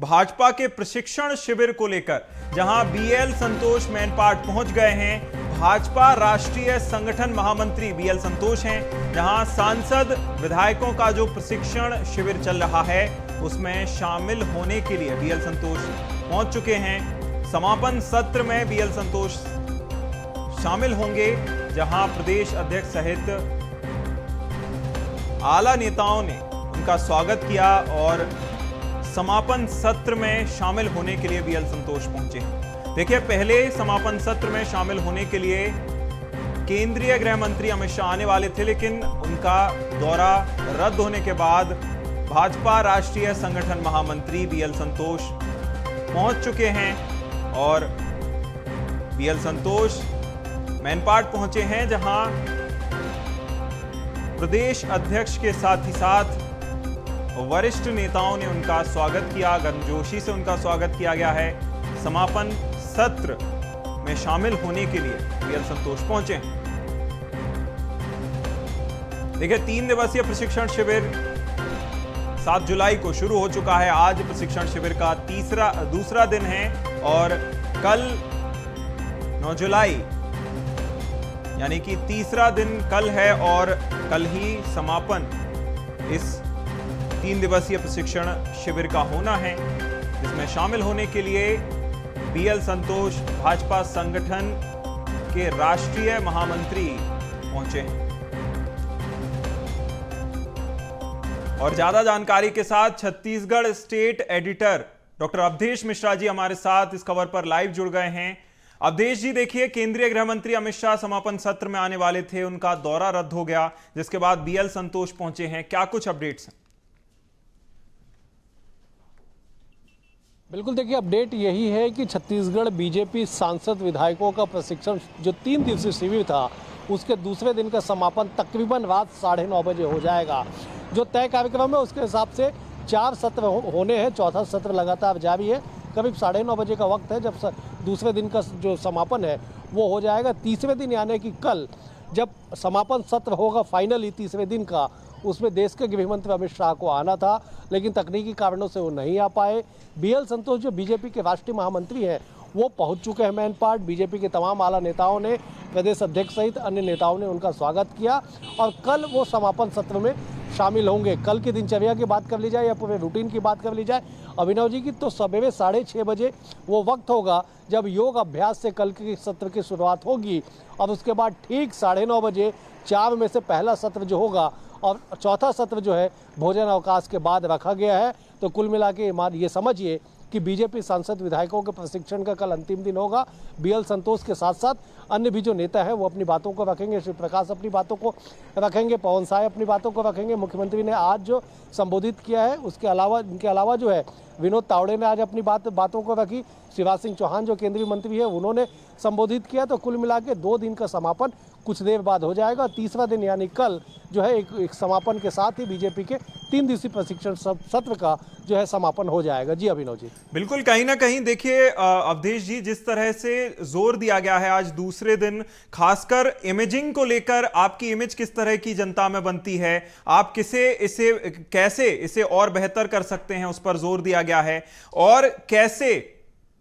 भाजपा के प्रशिक्षण शिविर को लेकर, जहां बीएल संतोष मैनपाट पहुंच गए हैं। भाजपा राष्ट्रीय संगठन महामंत्री बीएल संतोष हैं, जहां सांसद विधायकों का जो प्रशिक्षण शिविर चल रहा है उसमें शामिल होने के लिए बीएल संतोष पहुंच चुके हैं। समापन सत्र में बीएल संतोष शामिल होंगे, जहां प्रदेश अध्यक्ष सहित आला नेताओं ने उनका स्वागत किया और समापन सत्र में शामिल होने के लिए बीएल संतोष पहुंचे। देखिए, पहले समापन सत्र में शामिल होने के लिए केंद्रीय गृह मंत्री अमित शाह आने वाले थे, लेकिन उनका दौरा रद्द होने के बाद भाजपा राष्ट्रीय संगठन महामंत्री बीएल संतोष पहुंच चुके हैं और बीएल संतोष मैनपाट पहुंचे हैं, जहां प्रदेश अध्यक्ष के साथ ही साथ वरिष्ठ नेताओं ने उनका स्वागत किया। गर्मजोशी से उनका स्वागत किया गया है। समापन सत्र में शामिल होने के लिए बीएल संतोष पहुंचे हैं। देखिए, 3 दिवसीय प्रशिक्षण शिविर 7 जुलाई को शुरू हो चुका है। आज प्रशिक्षण शिविर का दूसरा दिन है और कल 9 जुलाई यानी कि तीसरा दिन कल है और कल ही समापन इस 3 दिवसीय प्रशिक्षण शिविर का होना है, जिसमें शामिल होने के लिए बीएल संतोष भाजपा संगठन के राष्ट्रीय महामंत्री पहुंचे हैं। और ज्यादा जानकारी के साथ Chhattisgarh state editor doctor Awadhesh Mishra ji हमारे साथ इस खबर पर लाइव जुड़ गए हैं। अवधेश जी, देखिए, केंद्रीय गृह मंत्री अमित शाह समापन सत्र में आने वाले थे, उनका दौरा रद्द हो गया, जिसके बाद बीएल संतोष पहुंचे हैं। क्या कुछ अपडेट्स हैं? बिल्कुल, देखिए, अपडेट यही है कि छत्तीसगढ़ बीजेपी सांसद विधायकों का प्रशिक्षण जो 3 दिवसीय शिविर था, उसके दूसरे दिन का समापन तकरीबन रात 9:30 बजे हो जाएगा। जो तय कार्यक्रम है उसके हिसाब से 4 सत्र होने हैं, चौथा सत्र लगातार जारी है। करीब 9:30 बजे का वक्त है जब दूसरे दिन का जो समापन है वो हो जाएगा। तीसरे दिन यानी कि कल जब समापन सत्र होगा फाइनली तीसरे दिन का, उसमें देश के गृह मंत्री अमित शाह को आना था, लेकिन तकनीकी कारणों से वो नहीं आ पाए। बीएल संतोष जो बीजेपी के राष्ट्रीय महामंत्री हैं वो पहुंच चुके हैं मैनपाट। बीजेपी के तमाम आला नेताओं ने, प्रदेश अध्यक्ष सहित अन्य नेताओं ने उनका स्वागत किया और कल वो समापन सत्र में शामिल होंगे। कल की दिनचर्या की बात कर ली जाए या पूरे रूटीन की बात कर ली जाए अभिनव जी की, तो सवेरे 6:30 बजे वो वक्त होगा जब योग अभ्यास से कल के सत्र की शुरुआत होगी और उसके बाद ठीक 9:30 बजे 4 में से पहला सत्र जो होगा और चौथा सत्र जो है भोजन अवकाश के बाद रखा गया है। तो कुल मिला के ये समझिए कि बीजेपी सांसद विधायकों के प्रशिक्षण का कल अंतिम दिन होगा। बीएल संतोष के साथ साथ अन्य भी जो नेता है वो अपनी बातों को रखेंगे। श्री प्रकाश अपनी बातों को रखेंगे, पवन साय अपनी बातों को रखेंगे। मुख्यमंत्री ने आज जो संबोधित किया है उसके अलावा इनके अलावा जो है विनोद तावड़े ने आज अपनी बातों को रखी। शिवराज सिंह चौहान जो केंद्रीय मंत्री है उन्होंने संबोधित किया। तो कुल मिला के 2 दिन का समापन कुछ देर बाद हो जाएगा। तीसरा दिन यानी कल जो है एक समापन के साथ ही बीजेपी के 3 दिवसीय प्रशिक्षण सत्र का जो है समापन हो जाएगा। जी अभिनव जी, बिल्कुल, कहीं ना कहीं देखिए अवधेश जी, जिस तरह से जोर दिया गया है आज दूसरे दिन, खासकर इमेजिंग को लेकर, आपकी इमेज किस तरह की जनता में बनती है, आप कैसे इसे और बेहतर कर सकते हैं, उस पर जोर दिया गया है। और कैसे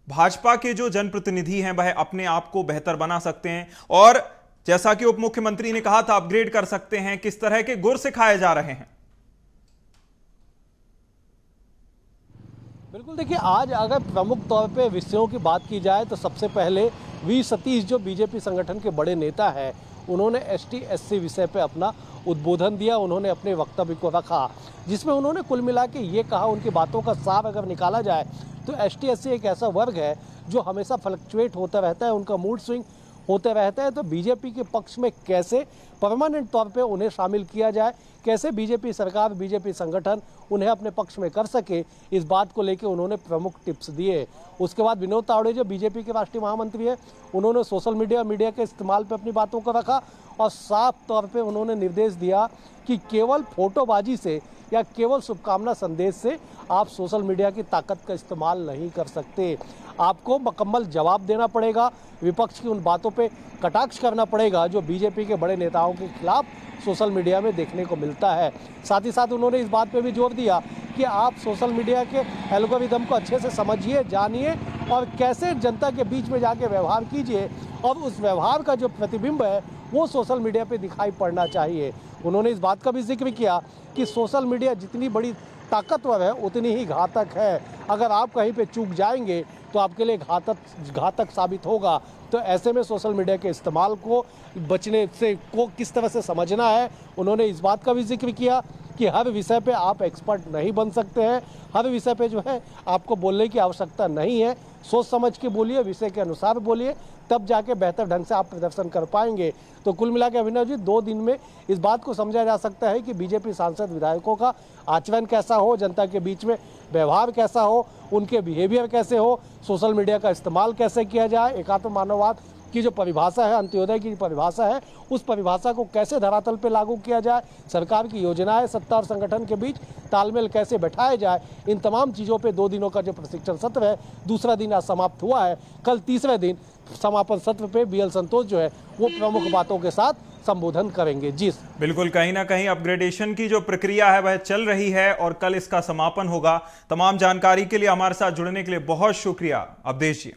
भाजपा के जो जनप्रतिनिधि हैं वह अपने आप को बेहतर बना सकते हैं और जैसा कि उप मुख्यमंत्री ने कहा था अपग्रेड कर सकते हैं, किस तरह के गुर सिखाए जा रहे हैं? बिल्कुल, देखिए, आज अगर प्रमुख तौर पे विषयों की बात की जाए तो सबसे पहले वी सतीश जो बीजेपी संगठन के बड़े नेता हैं, उन्होंने ST/SC विषय पे अपना उद्बोधन दिया। उन्होंने अपने वक्तव्य को रखा जिसमें उन्होंने कुल मिला के ये कहा, उनकी बातों का सार अगर निकाला जाए तो ST/SC एक ऐसा वर्ग है जो हमेशा फ्लक्चुएट होता रहता है, उनका मूड स्विंग होते रहता है। तो बीजेपी के पक्ष में कैसे परमानेंट तौर पे उन्हें शामिल किया जाए, कैसे बीजेपी सरकार, बीजेपी संगठन उन्हें अपने पक्ष में कर सके, इस बात को लेकर उन्होंने प्रमुख टिप्स दिए। उसके बाद विनोद तावड़े जो बीजेपी के राष्ट्रीय महामंत्री हैं, उन्होंने सोशल मीडिया के इस्तेमाल पर अपनी बातों को रखा और साफ तौर पर उन्होंने निर्देश दिया कि केवल फोटोबाजी से या केवल शुभकामना संदेश से आप सोशल मीडिया की ताकत का इस्तेमाल नहीं कर सकते। आपको मुकम्मल जवाब देना पड़ेगा, विपक्ष की उन बातों पे कटाक्ष करना पड़ेगा जो बीजेपी के बड़े नेताओं के खिलाफ सोशल मीडिया में देखने को मिलता है। मिलता है। साथ ही साथ उन्होंने इस बात पे भी जोर दिया कि आप सोशल मीडिया के एल्गोरिदम को अच्छे से समझिए, जानिए और कैसे जनता के बीच में जाके व्यवहार कीजिए और उस व्यवहार का जो प्रतिबिंब है वो सोशल मीडिया पे दिखाई पड़ना चाहिए। उन्होंने इस बात का भी जिक्र किया कि सोशल मीडिया जितनी बड़ी ताकतवर है उतनी ही घातक है। अगर आप कहीं पे चूक जाएंगे तो आपके लिए घातक साबित होगा। तो ऐसे में सोशल मीडिया के इस्तेमाल को बचने से को किस तरह से समझना है, उन्होंने इस बात का भी जिक्र किया कि हर विषय पे आप एक्सपर्ट नहीं बन सकते हैं, हर विषय पे जो है आपको बोलने की आवश्यकता नहीं है। सोच समझ के बोलिए, विषय के अनुसार बोलिए, तब जाके बेहतर ढंग से आप प्रदर्शन कर पाएंगे। तो कुल मिला के अभिनव जी, 2 दिन में इस बात को समझा जा सकता है कि बीजेपी सांसद विधायकों का आचरण कैसा हो, जनता के बीच में व्यवहार कैसा हो, उनके बिहेवियर कैसे हो, सोशल मीडिया का इस्तेमाल कैसे किया जाए, एकात्म मानववाद की जो परिभाषा है, अंत्योदय की परिभाषा है, उस परिभाषा को कैसे धरातल पे लागू किया जाए, सरकार की योजनाएं सत्ता और संगठन के बीच तालमेल कैसे बैठाया जाए, इन तमाम चीज़ों पे 2 दिनों का जो प्रशिक्षण सत्र है, दूसरा दिन आज समाप्त हुआ है। कल तीसरे दिन समापन सत्र पे BL संतोष जो है वो प्रमुख बातों के साथ संबोधन करेंगे। जी बिल्कुल, कहीं ना कहीं अपग्रेडेशन की जो प्रक्रिया है वह चल रही है और कल इसका समापन होगा। तमाम जानकारी के लिए हमारे साथ जुड़ने के लिए बहुत शुक्रिया अवधेश जी।